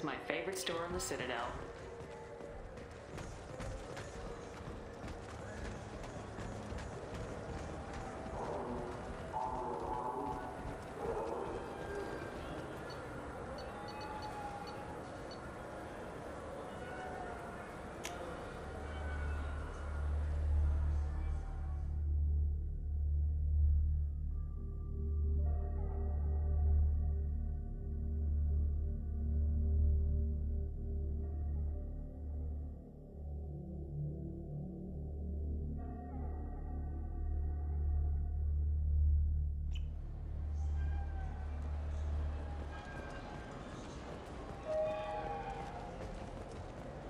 is my favorite store in the Citadel.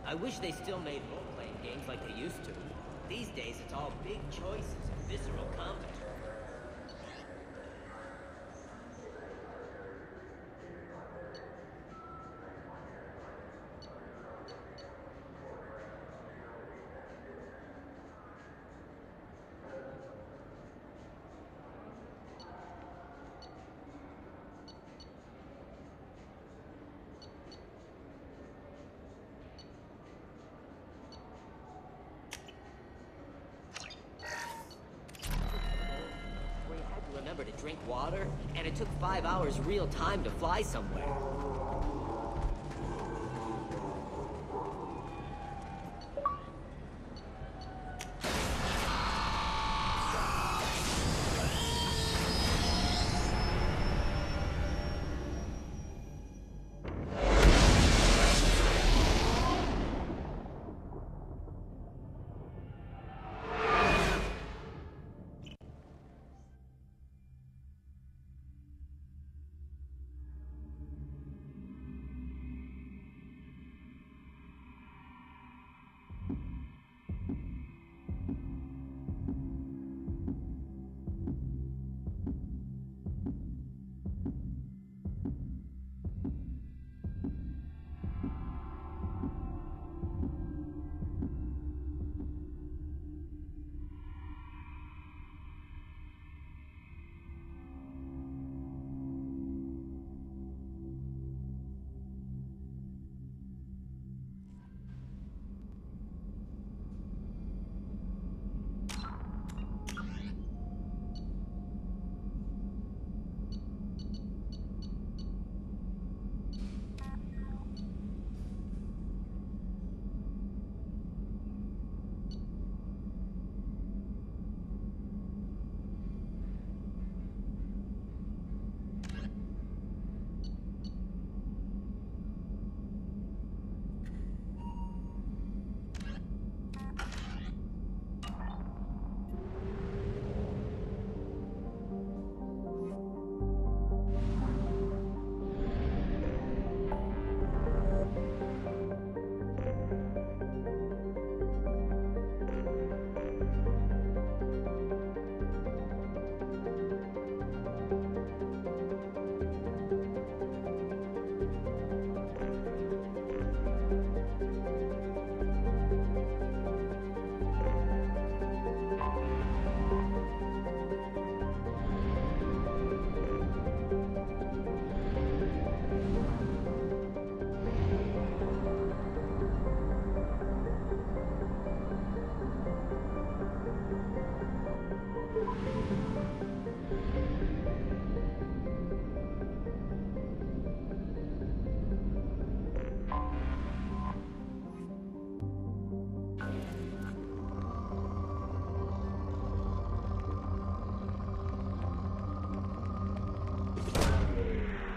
I wish they still made role-playing games like they used to. These days, it's all big choices and visceral combat. Remember to drink water, and it took 5 hours real time to fly somewhere.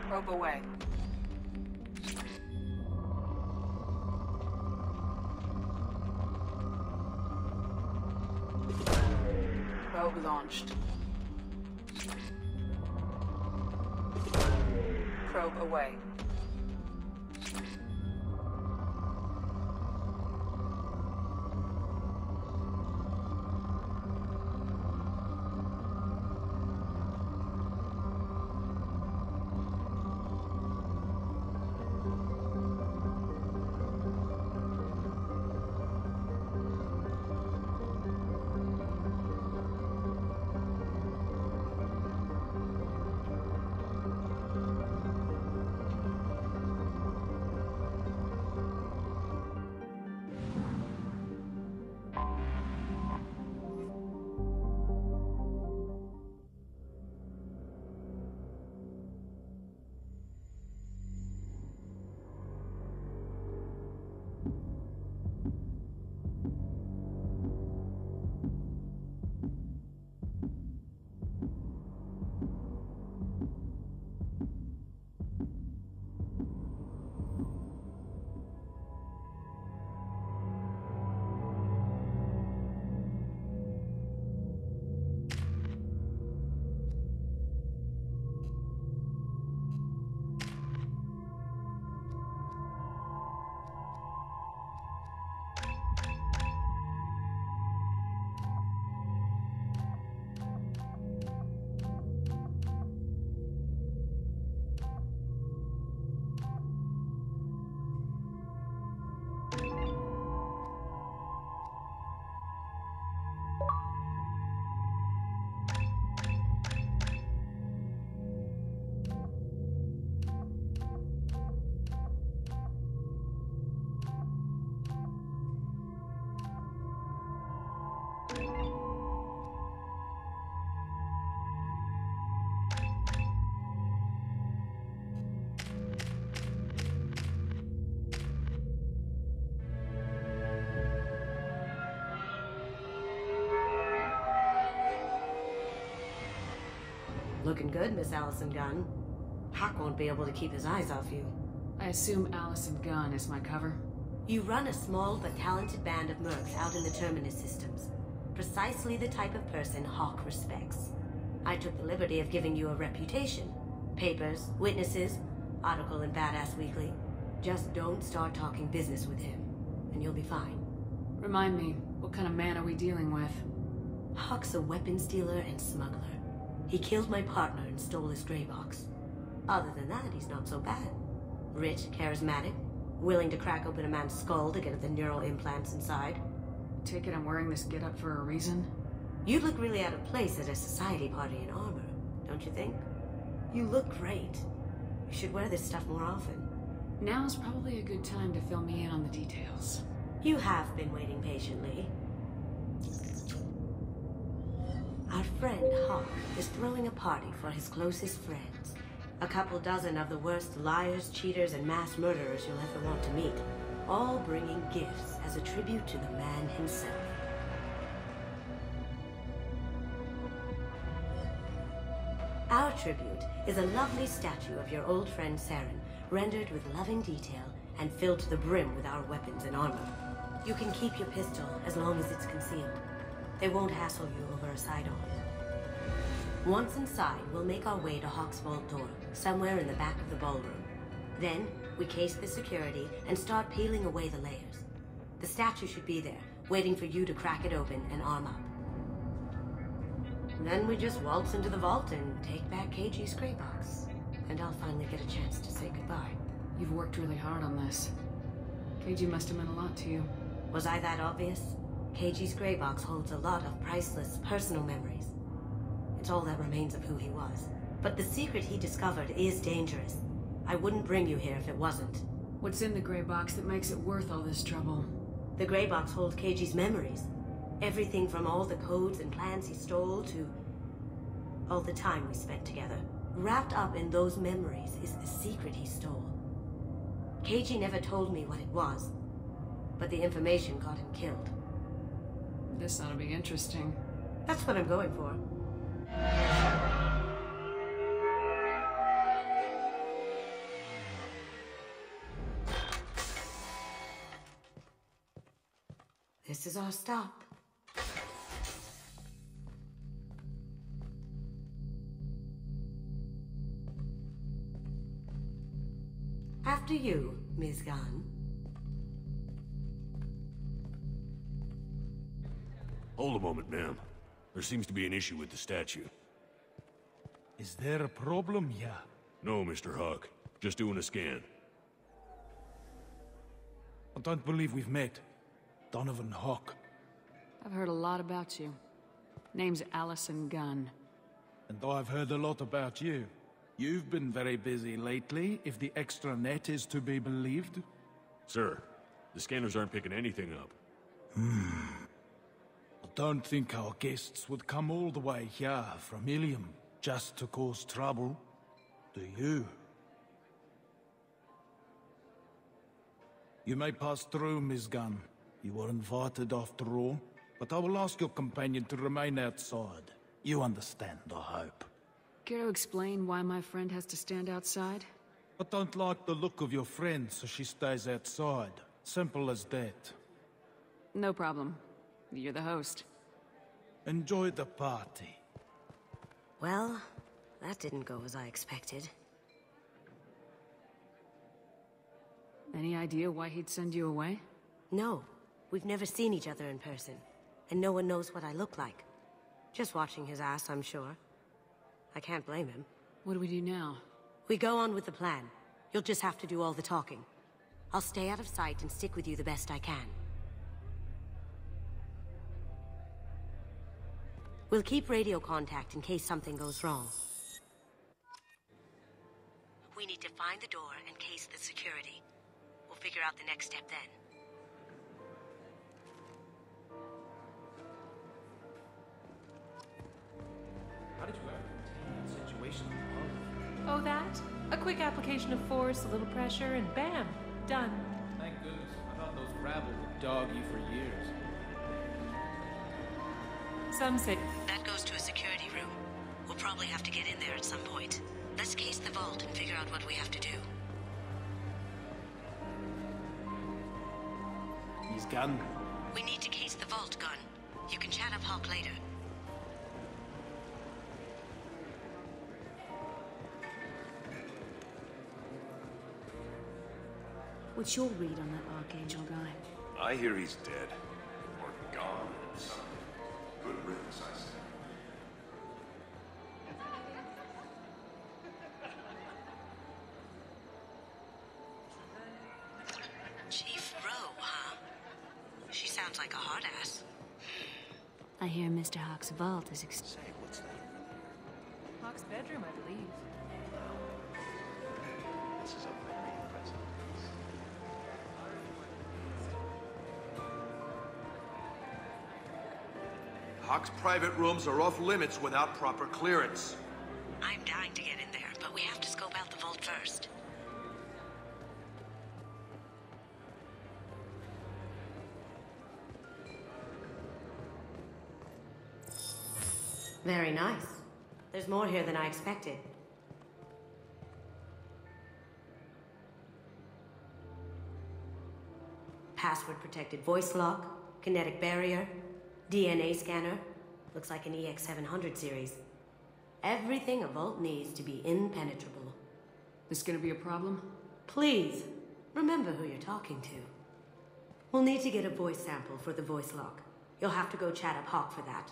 Probe away. Probe launched. Probe away. looking good, Miss Allison Gunn. Hawk won't be able to keep his eyes off you. I assume Allison Gunn is my cover? You run a small but talented band of mercs out in the Terminus systems. Precisely the type of person Hawk respects. I took the liberty of giving you a reputation. Papers, witnesses, article in Badass Weekly. Just don't start talking business with him, and you'll be fine. Remind me, what kind of man are we dealing with? Hawk's a weapons dealer and smuggler. He killed my partner and stole his gray box. Other than that, he's not so bad. Rich, charismatic, willing to crack open a man's skull to get at the neural implants inside. Take it I'm wearing this getup for a reason? You'd look really out of place at a society party in armor, don't you think? You look great. You should wear this stuff more often. Now's probably a good time to fill me in on the details. You have been waiting patiently. Our friend Hawk is throwing a party for his closest friends. A couple dozen of the worst liars, cheaters, and mass murderers you'll ever want to meet. All bringing gifts as a tribute to the man himself. Our tribute is a lovely statue of your old friend Saren, rendered with loving detail and filled to the brim with our weapons and armor. You can keep your pistol as long as it's concealed. They won't hassle you over a sidearm. Once inside, we'll make our way to Hawk's vault door, somewhere in the back of the ballroom. Then, we case the security and start peeling away the layers. The statue should be there, waiting for you to crack it open and arm up. And then we just waltz into the vault and take back KG's gray box. And I'll finally get a chance to say goodbye. You've worked really hard on this. KG must have meant a lot to you. Was I that obvious? KG's gray box holds a lot of priceless personal memories. It's all that remains of who he was. But the secret he discovered is dangerous. I wouldn't bring you here if it wasn't. What's in the gray box that makes it worth all this trouble? The gray box holds KG's memories. Everything from all the codes and plans he stole to all the time we spent together. Wrapped up in those memories is the secret he stole. KG never told me what it was, but the information got him killed. This ought to be interesting. That's what I'm going for. This is our stop. After you, Ms. Gunn. Hold a moment, ma'am. There seems to be an issue with the statue. Is there a problem here? No, Mr. Hawk. Just doing a scan. I don't believe we've met. Donovan Hawk. I've heard a lot about you. Name's Allison Gunn. And I've heard a lot about you. You've been very busy lately, if the extra net is to be believed. Sir, the scanners aren't picking anything up. I don't think our guests would come all the way here from Ilium just to cause trouble. Do you? You may pass through, Ms. Gunn. You were invited after all, but I will ask your companion to remain outside. You understand, I hope. Care to explain why my friend has to stand outside? I don't like the look of your friend, so she stays outside. Simple as that. No problem. You're the host. Enjoy the party. Well, that didn't go as I expected. Any idea why he'd send you away? No, we've never seen each other in person, and no one knows what I look like. Just watching his ass, I'm sure. I can't blame him. What do we do now? We go on with the plan. You'll just have to do all the talking. I'll stay out of sight and stick with you the best I can. We'll keep radio contact in case something goes wrong. We need to find the door and case the security. We'll figure out the next step then. How did you ever contain that situation? Oh, that? A quick application of force, a little pressure, and bam! Done. Thank goodness. I thought those rabble would dog you for years. Some say... That goes to a security room. We'll We'll probably have to get in there at some point. Let's case the vault and figure out what we have to do. He's gone. We need to case the vault, Gun. You can chat up Hawk later. What's your read on that Archangel guy? I hear he's dead. Or gone. Good riddance, I say. Chief Rowe, huh? She sounds like a hard ass. I hear Mr. Hawk's vault is Say, what's that? Hawk's bedroom, I believe. This is a very impressive piece. Hawk's private rooms are off limits without proper clearance. I'm dying to get in there, but we have to scope out the vault first. Very nice. There's more here than I expected. Password-protected voice lock, kinetic barrier, DNA scanner. Looks like an EX700 series. Everything a vault needs to be impenetrable. this gonna be a problem? Please, remember who you're talking to. We'll need to get a voice sample for the voice lock. You'll have to go chat up Hawk for that.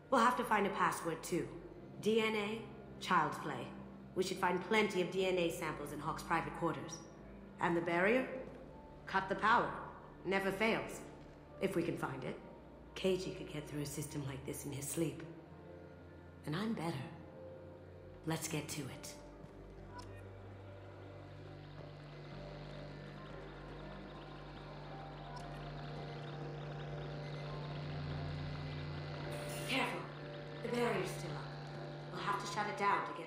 We'll have to find a password too. DNA, child's play. We should find plenty of DNA samples in Hawk's private quarters. And the barrier? Cut the power. Never fails. If we can find it. Keiji could get through a system like this in his sleep. And I'm better. Let's get to it. Careful. The barrier's still up. We'll have to shut it down to get